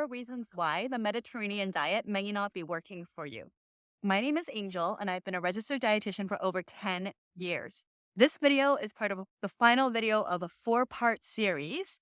4 reasons why the Mediterranean diet may not be working for you. My name is Angel, and I've been a registered dietitian for over 10 years. This video is part of the final video of a 4-part series.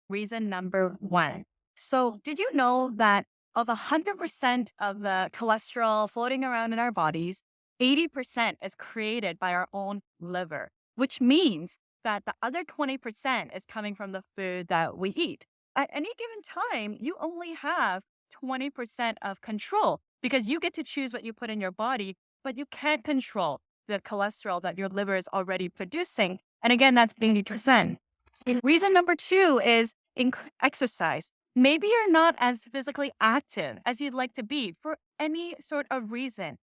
Reason number 1. So, did you know that of 100% of the cholesterol floating around in our bodies, 80% is created by our own liver, which means that the other 20% is coming from the food that we eat. At any given time, you only have 20% of control because you get to choose what you put in your body, but you can't control the cholesterol that your liver is already producing. And again, that's 80%. Reason number 2 is exercise. Maybe you're not as physically active as you'd like to be for any sort of reason.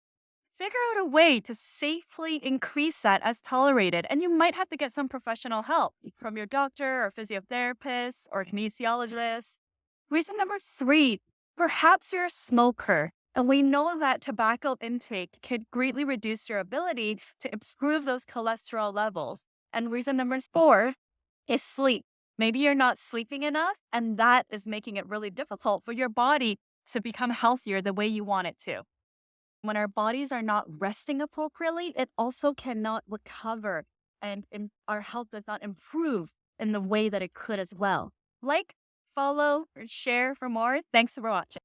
Figure out a way to safely increase that as tolerated, and you might have to get some professional help from your doctor or physiotherapist or kinesiologist. Reason number 3, perhaps you're a smoker, and we know that tobacco intake could greatly reduce your ability to improve those cholesterol levels. And reason number 4 is sleep. Maybe you're not sleeping enough, and that is making it really difficult for your body to become healthier the way you want it to. When our bodies are not resting appropriately, it also cannot recover, and our health does not improve in the way that it could as well. Like, follow, or share for more. Thanks for watching.